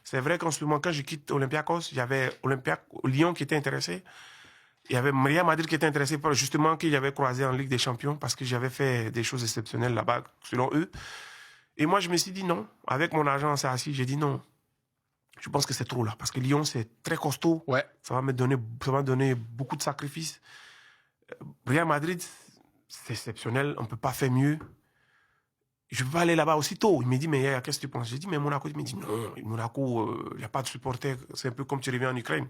C'est vrai qu'en ce moment, quand je quitte Olympiakos, il y avait Lyon qui était intéressé. Il y avait Real Madrid qui était intéressé par justement qu'il y avait croisé en Ligue des Champions parce que j'avais fait des choses exceptionnelles là-bas, selon eux. Et moi, je me suis dit non. Avec mon agent, on s'est assis, j'ai dit non. Je pense que c'est trop là parce que Lyon, c'est très costaud. Ouais. Ça va me donner beaucoup de sacrifices. Real Madrid, c'est exceptionnel. On ne peut pas faire mieux. Je ne peux pas aller là-bas aussitôt. Il me dit, mais qu'est-ce que tu penses? J'ai dit, mais Monaco. Il me dit, non, Monaco, il n'y a pas de supporters. C'est un peu comme tu reviens en Ukraine.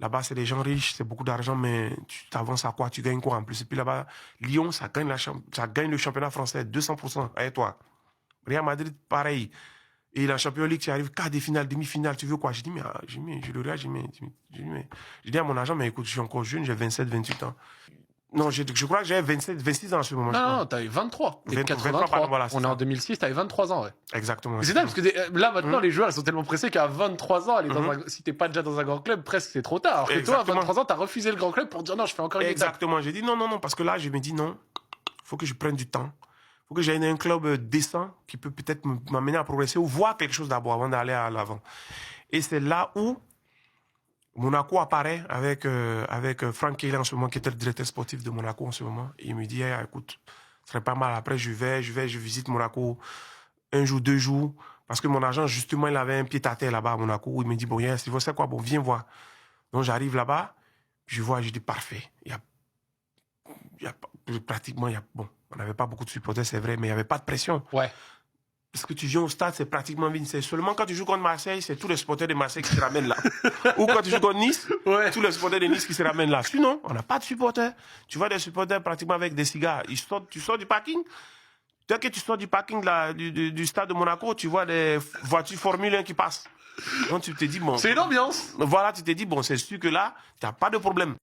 Là-bas, c'est des gens riches, c'est beaucoup d'argent, mais tu t'avances à quoi? Tu gagnes quoi en plus? Et puis là-bas, Lyon, ça gagne le championnat français 200%. Avec toi. Real Madrid, pareil. Et la Champions League, tu arrives quart de finale, demi-finale, tu veux quoi? J'ai dit, mais je le regarde, j'ai dit à mon agent, mais écoute, je suis encore jeune, j'ai 27, 28 ans. Non, je crois que j'avais 27, 26 ans en ce moment. Non, t'avais 23. T'es 83. Voilà, on est en 2006, t'avais 23 ans, ouais. Exactement. Mais c'est dingue, parce que là, maintenant, les joueurs, ils sont tellement pressés qu'à 23 ans, si t'es pas déjà dans un grand club, presque c'est trop tard. Alors que toi, à 23 ans, t'as refusé le grand club pour dire non, je fais encore une étape. Exactement. J'ai dit non, parce que là, je me dis non, faut que je prenne du temps. Faut que j'aille dans un club décent qui peut peut-être m'amener à progresser ou voir quelque chose d'abord avant d'aller à l'avant. Et c'est là où Monaco apparaît avec Franck Keila en ce moment, qui était le directeur sportif de Monaco en ce moment. Et il me dit, hey, écoute, ce serait pas mal. Après, je visite Monaco un jour, 2 jours. Parce que mon agent, justement, il avait un pied-à-terre là-bas à Monaco. Il me dit, bon, yes, tu sais quoi, bon, viens voir. Donc, j'arrive là-bas, je vois, je dis, parfait. Pratiquement, bon, on n'avait pas beaucoup de supporters, c'est vrai, mais il n'y avait pas de pression. Ouais. Parce que tu viens au stade, c'est pratiquement vide. C'est seulement quand tu joues contre Marseille, c'est tous les supporters de Marseille qui se ramènent là. Ou quand tu joues contre Nice, tous les supporters de Nice qui se ramènent là. Sinon, on n'a pas de supporters. Tu vois des supporters pratiquement avec des cigares. Tu sors du parking. Dès que tu sors du parking du stade de Monaco, tu vois des voitures Formule 1 qui passent. Donc tu te dis, bon. C'est une ambiance. Voilà, tu te dis, bon, c'est sûr que là, tu n'as pas de problème.